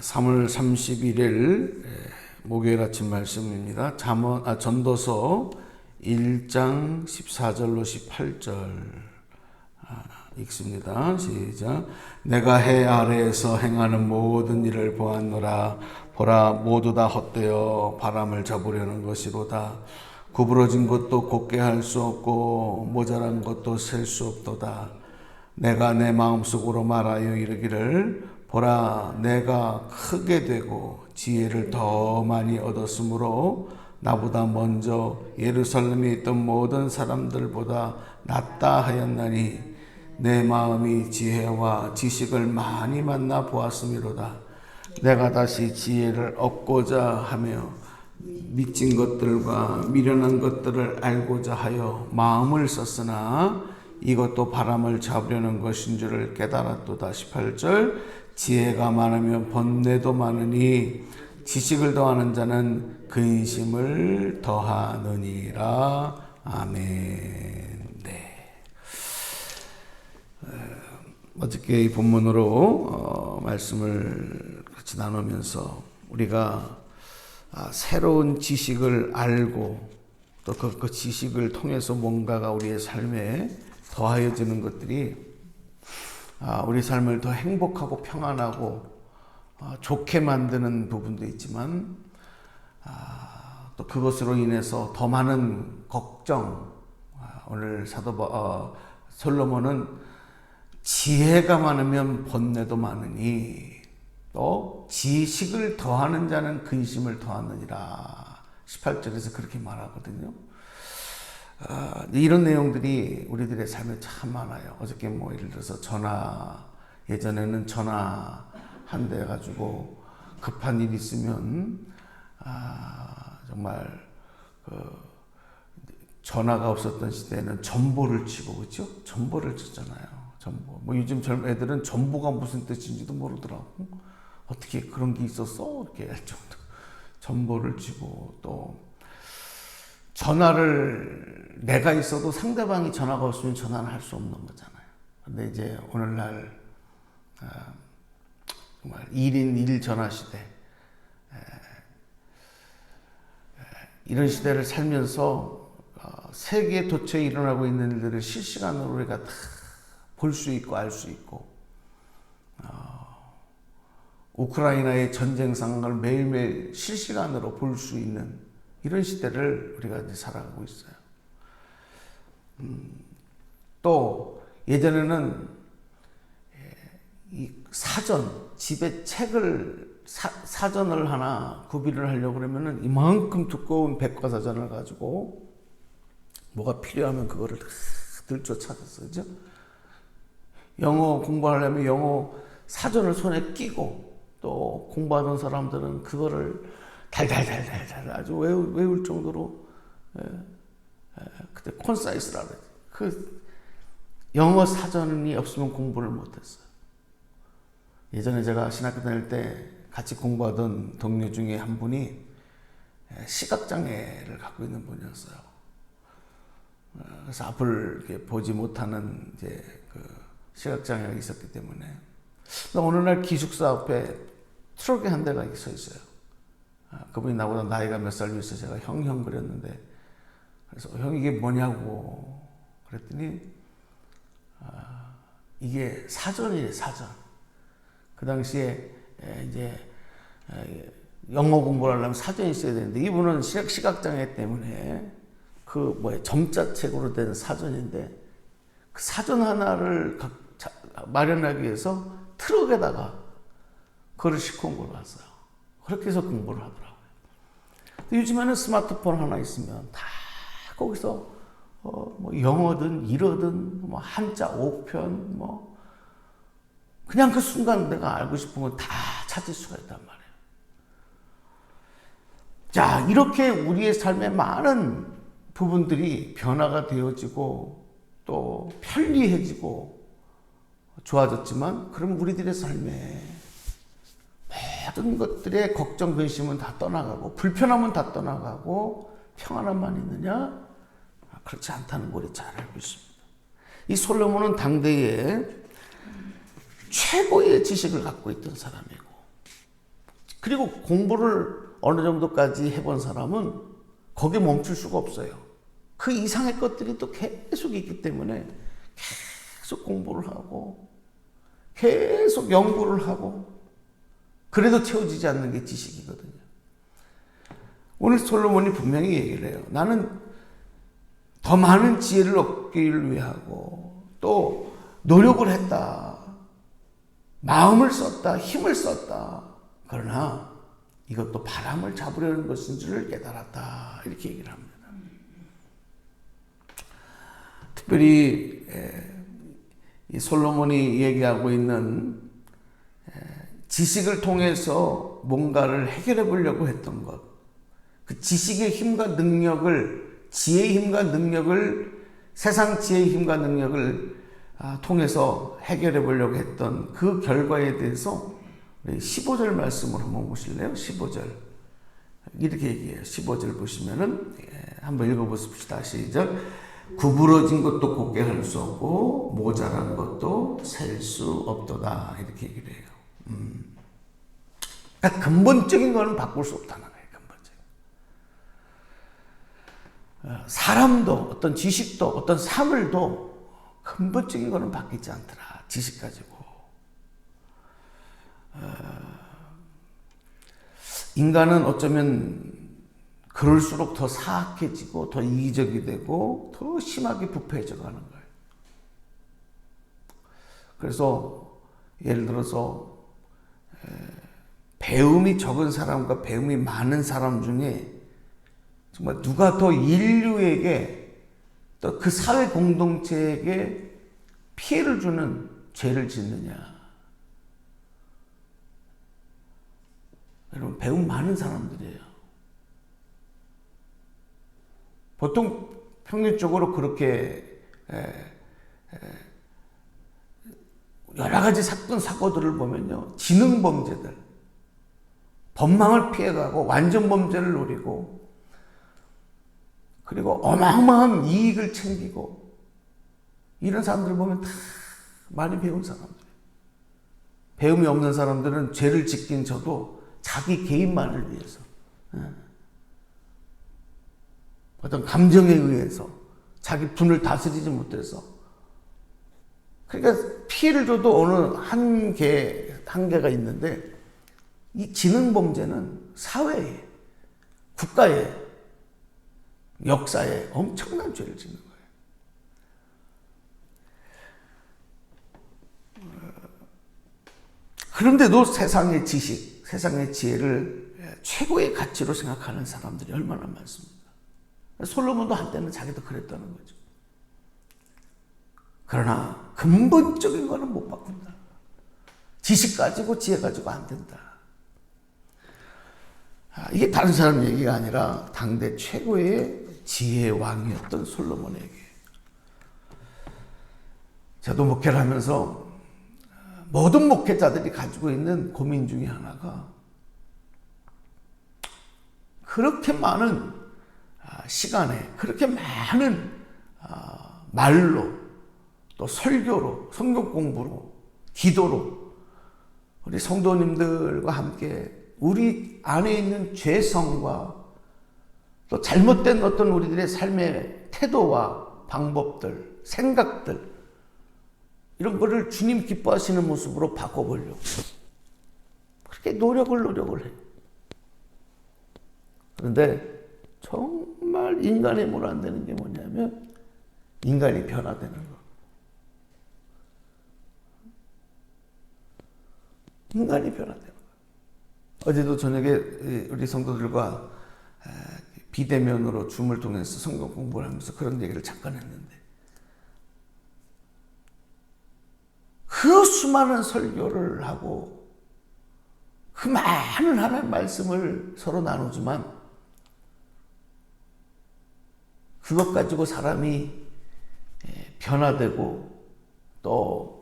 3월 31일 목요일 아침 말씀입니다. 전도서 1장 14절로 18절 읽습니다. 시작. 내가 해 아래에서 행하는 모든 일을 보았노라. 보라, 모두 다 헛되어 바람을 잡으려는 것이로다. 구부러진 것도 곧게 할 수 없고 모자란 것도 셀 수 없도다. 내가 내 마음속으로 말하여 이르기를 보라, 내가 크게 되고 지혜를 더 많이 얻었으므로 나보다 먼저 예루살렘에 있던 모든 사람들보다 낫다 하였나니 내 마음이 지혜와 지식을 많이 만나 보았음이로다. 내가 다시 지혜를 얻고자 하며 미친 것들과 미련한 것들을 알고자 하여 마음을 썼으나 이것도 바람을 잡으려는 것인 줄을 깨달았도다. 18절. 지혜가 많으면 번뇌도 많으니 지식을 더하는 자는 근심을 더하느니라. 아멘. 네. 어저께 이 본문으로 말씀을 같이 나누면서 우리가 새로운 지식을 알고 또 그 지식을 통해서 뭔가가 우리의 삶에 더하여지는 것들이 우리 삶을 더 행복하고 평안하고 좋게 만드는 부분도 있지만 또 그것으로 인해서 더 많은 걱정. 오늘 솔로몬은 지혜가 많으면 번뇌도 많으니 또 지식을 더하는 자는 근심을 더하느니라. 18절에서 그렇게 말하거든요. 이런 내용들이 우리들의 삶에 참 많아요. 어저께 예를 들어서 예전에는 전화 한 대 가지고 급한 일 있으면 정말 전화가 없었던 시대에는 전보를 치고, 그렇죠? 전보를 쳤잖아요. 전보. 요즘 젊은 애들은 전보가 무슨 뜻인지도 모르더라고. 어떻게 그런 게 있었어? 이렇게 할 정도. 전보를 치고 또 전화를 내가 있어도 상대방이 전화가 없으면 전화를 할 수 없는 거잖아요. 근데 이제 오늘날 정말 1인 1 전화 시대, 이런 시대를 살면서 세계 도처에 일어나고 있는 일들을 실시간으로 우리가 다 볼 수 있고 알 수 있고, 우크라이나의 전쟁 상황을 매일매일 실시간으로 볼 수 있는 이런 시대를 우리가 이제 살아가고 있어요. 또 예전에는 이 집에 사전을 하나 구비를 하려고 그러면은 이만큼 두꺼운 백과사전을 가지고 뭐가 필요하면 그거를 들춰 찾았어요. 그죠? 영어 공부하려면 영어 사전을 손에 끼고, 또 공부하던 사람들은 그거를 달달달달 아주 외울 정도로, 그때 콘사이스라 그러지. 그 영어 사전이 없으면 공부를 못했어요. 예전에 제가 신학교 다닐 때 같이 공부하던 동료 중에 한 분이 시각장애를 갖고 있는 분이었어요. 그래서 앞을 이렇게 보지 못하는 이제 그 시각장애가 있었기 때문에, 어느 날 기숙사 앞에 트럭에 한 대가 서 있어요. 그분이 나보다 나이가 몇 살 위에서 제가 형 그랬는데, 그래서 형 이게 뭐냐고 그랬더니 이게 사전이래, 사전. 그 당시에 이제 영어 공부를 하려면 사전이 있어야 되는데, 이분은 시각장애 때문에 점자책으로 된 사전인데 그 사전 하나를 마련하기 위해서 트럭에다가 그걸 싣고 온 걸 봤어요. 그렇게 해서 공부를 하더라고요. 요즘에는 스마트폰 하나 있으면 다 거기서 영어든 일어든 한자 5편 그냥 그 순간 내가 알고 싶은 건 다 찾을 수가 있단 말이에요. 자, 이렇게 우리의 삶의 많은 부분들이 변화가 되어지고 또 편리해지고 좋아졌지만, 그럼 우리들의 삶에 모든 것들의 걱정, 근심은 다 떠나가고 불편함은 다 떠나가고 평안함만 있느냐? 그렇지 않다는 걸 잘 알고 있습니다. 이 솔로몬은 당대에 최고의 지식을 갖고 있던 사람이고 그리고 공부를 어느 정도까지 해본 사람은 거기에 멈출 수가 없어요. 그 이상의 것들이 또 계속 있기 때문에 계속 공부를 하고 계속 연구를 하고 그래도 채워지지 않는 게 지식이거든요. 오늘 솔로몬이 분명히 얘기를 해요. 나는 더 많은 지혜를 얻기를 위하고 또 노력을 했다. 마음을 썼다. 힘을 썼다. 그러나 이것도 바람을 잡으려는 것인 줄을 깨달았다. 이렇게 얘기를 합니다. 특별히 이 솔로몬이 얘기하고 있는 지식을 통해서 뭔가를 해결해 보려고 했던 것, 그 지식의 힘과 능력을, 지혜의 힘과 능력을, 세상 지혜의 힘과 능력을 통해서 해결해 보려고 했던 그 결과에 대해서 15절 말씀을 한번 보실래요? 15절. 이렇게 얘기해요. 15절 보시면은, 한번 읽어보십시다. 시작. 구부러진 것도 곧게 할 수 없고, 모자란 것도 셀 수 없도다. 이렇게 얘기를 해요. 그러니까 근본적인 거는 바꿀 수 없다는 거예요. 근본적인. 사람도, 어떤 지식도, 어떤 사물도 근본적인 거는 바뀌지 않더라. 지식 가지고. 인간은 어쩌면 그럴수록 더 사악해지고 더 이기적이 되고 더 심하게 부패해져 가는 거예요. 그래서 예를 들어서 배움이 적은 사람과 배움이 많은 사람 중에 정말 누가 더 인류에게 또 그 사회 공동체에게 피해를 주는 죄를 짓느냐. 여러분, 배움 많은 사람들이에요. 보통 평균적으로 그렇게 여러 가지 사건, 사고들을 보면요. 지능범죄들, 법망을 피해가고 완전 범죄를 노리고 그리고 어마어마한 이익을 챙기고 이런 사람들을 보면 다 많이 배운 사람들이에요. 배움이 없는 사람들은 죄를 짓긴 져도 자기 개인만을 위해서 어떤 감정에 의해서 자기 분을 다스리지 못해서 그러니까 피해를 줘도 어느 한계가 있는데 이 지능범죄는 사회에, 국가에, 역사에 엄청난 죄를 짓는 거예요. 그런데도 세상의 지식, 세상의 지혜를 최고의 가치로 생각하는 사람들이 얼마나 많습니까? 솔로몬도 한때는 자기도 그랬다는 거죠. 그러나 근본적인 거는 못 바꾼다. 지식 가지고 지혜 가지고 안 된다. 이게 다른 사람 얘기가 아니라 당대 최고의 지혜의 왕이었던 솔로몬에게. 저도 목회를 하면서 모든 목회자들이 가지고 있는 고민 중에 하나가 그렇게 많은 시간에 그렇게 많은 말로 또 설교로 성경 공부로 기도로 우리 성도님들과 함께 우리 안에 있는 죄성과 또 잘못된 어떤 우리들의 삶의 태도와 방법들, 생각들 이런 거를 주님 기뻐하시는 모습으로 바꿔보려고 그렇게 노력을 해요. 그런데 정말 인간의 물 안 되는 게 뭐냐면 인간이 변화되는 거. 인간이 변화되는 거. 어제도 저녁에 우리 성도들과 비대면으로 줌을 통해서 성경 공부를 하면서 그런 얘기를 잠깐 했는데 그 수많은 설교를 하고 그 많은 하나님의 말씀을 서로 나누지만 그것 가지고 사람이 변화되고 또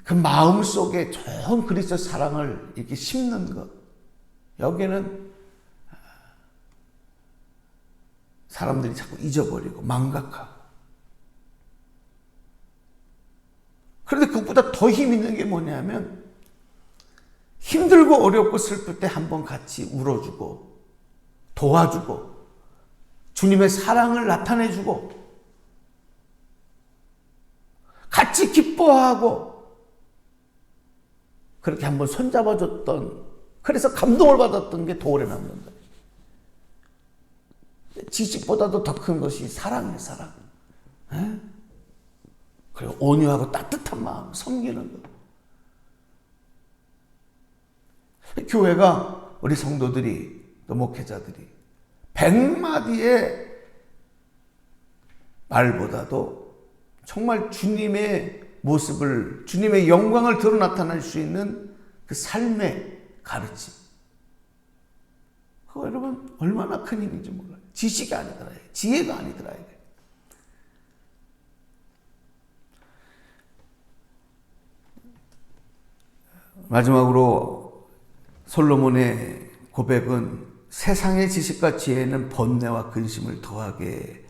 그 마음 속에 좋은 그리스도 사랑을 이렇게 심는 것 여기에는 사람들이 자꾸 잊어버리고 망각하고 그런데 그것보다 더 힘 있는 게 뭐냐면 힘 힘들고 어렵고 슬플 때 한번 같이 울어주고 도와주고 주님의 사랑을 나타내주고 같이 기뻐하고 그렇게 한번 손잡아줬던, 그래서 감동을 받았던 게 더 오래 남는다. 지식보다도 더 큰 것이 사랑이에요, 사랑. 에? 그리고 온유하고 따뜻한 마음, 섬기는 것. 교회가, 우리 성도들이, 또 목회자들이 100마디의 말보다도 정말 주님의 모습을, 주님의 영광을 드러 나타낼 수 있는 그 삶의 가르침. 그거 여러분 얼마나 큰 힘인지 몰라요. 지식이 아니더라, 지혜가 아니더라. 마지막으로 솔로몬의 고백은 세상의 지식과 지혜는 번뇌와 근심을 더하게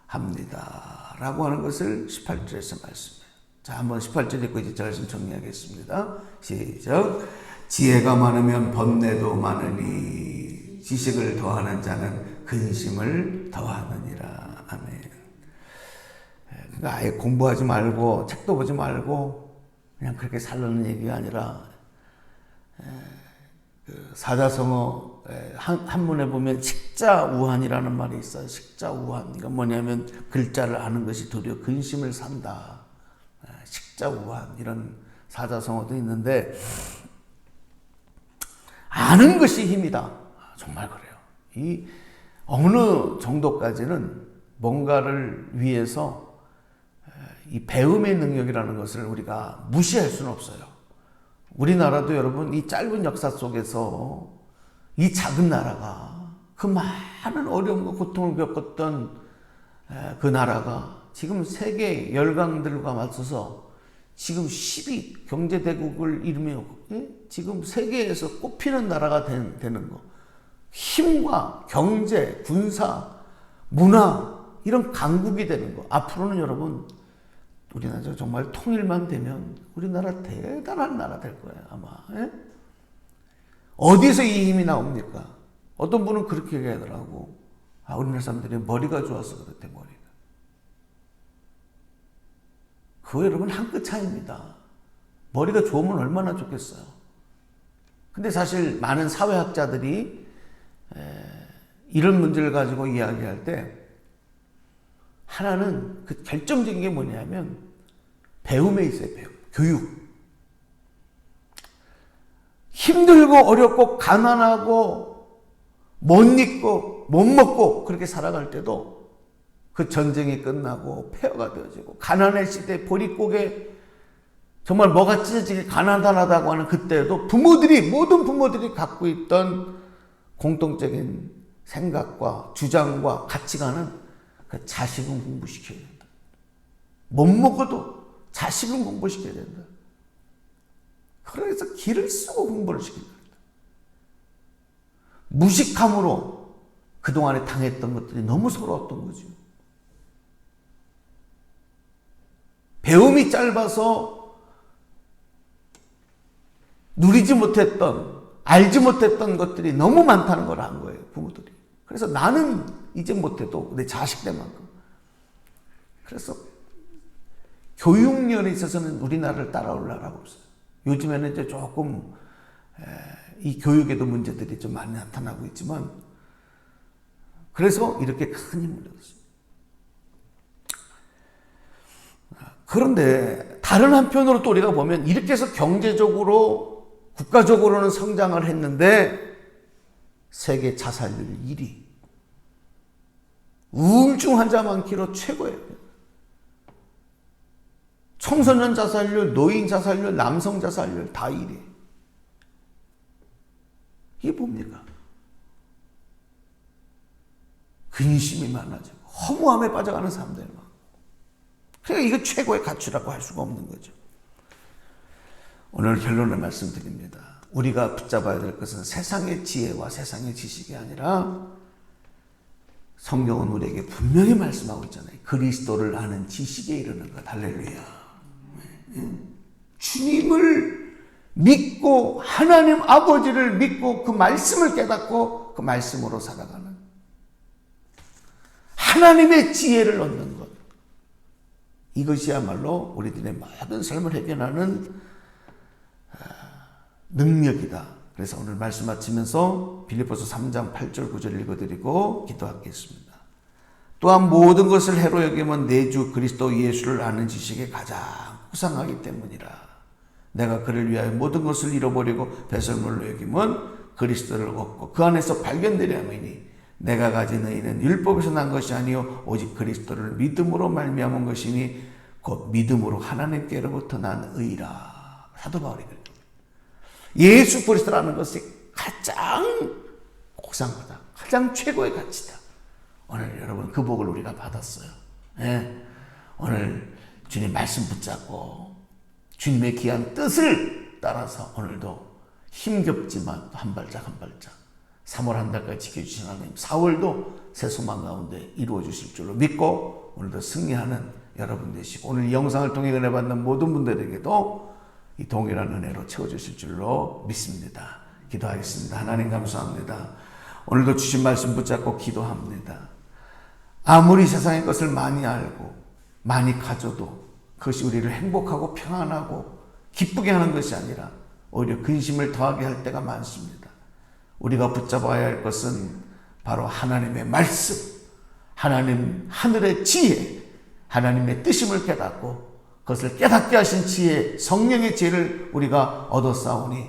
합니다 라고 하는 것을 18절에서 말씀해요. 자, 한번 18절 읽고 이제 말씀 정리하겠습니다. 시작. 지혜가 많으면 번뇌도 많으니 지식을 더하는 자는 근심을 더하느니라. 아멘. 그러니까 아예 공부하지 말고 책도 보지 말고 그냥 그렇게 살라는 얘기가 아니라, 그 사자성어 한문에 보면 식자우한이라는 말이 있어요. 식자우한. 이건 뭐냐면 글자를 아는 것이 도리어 근심을 산다. 식자우한 이런 사자성어도 있는데, 아는 것이 힘이다. 정말 그래요. 이 어느 정도까지는 뭔가를 위해서 이 배움의 능력이라는 것을 우리가 무시할 수는 없어요. 우리나라도 여러분 이 짧은 역사 속에서 이 작은 나라가 그 많은 어려움과 고통을 겪었던 그 나라가 지금 세계 열강들과 맞서서 지금 10위 경제대국을 이루며 지금 세계에서 꼽히는 나라가 되는 거. 힘과 경제, 군사, 문화 이런 강국이 되는 거. 앞으로는 여러분 우리나라 정말 통일만 되면 우리나라 대단한 나라 될 거예요, 아마. 예? 어디서 이 힘이 나옵니까? 어떤 분은 그렇게 얘기하더라고. 아, 우리나라 사람들이 머리가 좋아서 그렇대, 머리가. 그거 여러분 한 끗 차이입니다. 머리가 좋으면 얼마나 좋겠어요. 근데 사실 많은 사회학자들이 이런 문제를 가지고 이야기할 때 하나는 그 결정적인 게 뭐냐면 배움에 있어요. 배움. 교육. 힘들고 어렵고 가난하고 못 입고 못 먹고 그렇게 살아갈 때도 그 전쟁이 끝나고 폐허가 되어지고 가난의 시대 보릿고개 정말 뭐가 찢어지게 가난하다고 하는 그때에도 모든 부모들이 갖고 있던 공통적인 생각과 주장과 가치관은 그 자식은 공부시켜야 된다. 못 먹어도 자식은 공부시켜야 된다. 그래서 기를 쓰고 공부를 시킨다. 무식함으로 그동안에 당했던 것들이 너무 서러웠던 거죠. 배움이 짧아서 누리지 못했던, 알지 못했던 것들이 너무 많다는 걸 안 거예요, 부모들이. 그래서 나는 이제 못해도 내 자식 때만큼. 그래서 교육열에 있어서는 우리나라를 따라올 나라가 없어요. 요즘에는 이제 조금 이 교육에도 문제들이 좀 많이 나타나고 있지만, 그래서 이렇게 큰 힘을 얻었어요. 그런데 다른 한편으로 또 우리가 보면 이렇게 해서 경제적으로 국가적으로는 성장을 했는데 세계 자살률 1위. 우울증 환자 많기로 최고예요. 청소년 자살률, 노인 자살률, 남성 자살률 다 1위. 이게 뭡니까? 근심이 많아지고 허무함에 빠져가는 사람들이 많고. 그러니까 이거 최고의 가치라고 할 수가 없는 거죠. 오늘 결론을 말씀드립니다. 우리가 붙잡아야 될 것은 세상의 지혜와 세상의 지식이 아니라 성경은 우리에게 분명히 말씀하고 있잖아요. 그리스도를 아는 지식에 이르는 것. 할렐루야. 주님을 믿고 하나님 아버지를 믿고 그 말씀을 깨닫고 그 말씀으로 살아가는 하나님의 지혜를 얻는 것. 이것이야말로 우리들의 모든 삶을 해결하는 능력이다. 그래서 오늘 말씀 마치면서 빌립보서 3장 8절 9절 읽어드리고 기도하겠습니다. 또한 모든 것을 해로 여기면 내 주 그리스도 예수를 아는 지식에 가장 후상하기 때문이라. 내가 그를 위하여 모든 것을 잃어버리고 배설물로 여기면 그리스도를 얻고 그 안에서 발견되려 함이니 내가 가진 의는 율법에서 난 것이 아니요 오직 그리스도를 믿음으로 말미암은 것이니 곧 믿음으로 하나님께로부터 난 의라. 사도 바울이 그래요. 예수 그리스도라는 것이 가장 고상하다. 가장 최고의 가치다. 오늘 여러분 그 복을 우리가 받았어요. 네. 오늘 주님 말씀 붙잡고 주님의 귀한 뜻을 따라서 오늘도 힘겹지만 한 발짝 한 발짝 3월 한 달까지 지켜주신 하나님 4월도 새 소망 가운데 이루어 주실 줄로 믿고 오늘도 승리하는 여러분 되시고 오늘 이 영상을 통해 은혜 받는 모든 분들에게도 이 동일한 은혜로 채워주실 줄로 믿습니다. 기도하겠습니다. 하나님 감사합니다. 오늘도 주신 말씀 붙잡고 기도합니다. 아무리 세상의 것을 많이 알고 많이 가져도 그것이 우리를 행복하고 평안하고 기쁘게 하는 것이 아니라 오히려 근심을 더하게 할 때가 많습니다. 우리가 붙잡아야 할 것은 바로 하나님의 말씀, 하나님 하늘의 지혜, 하나님의 뜻임을 깨닫고 그것을 깨닫게 하신 지혜, 성령의 지혜를 우리가 얻었사오니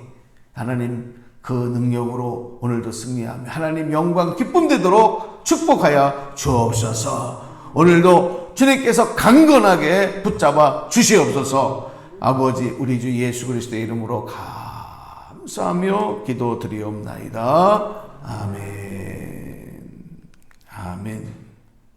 하나님 그 능력으로 오늘도 승리하며 하나님 영광 기쁨 되도록 축복하여 주옵소서. 오늘도 주님께서 강건하게 붙잡아 주시옵소서. 아버지 우리 주 예수 그리스도의 이름으로 감사하며 기도드리옵나이다. 아멘. 아멘.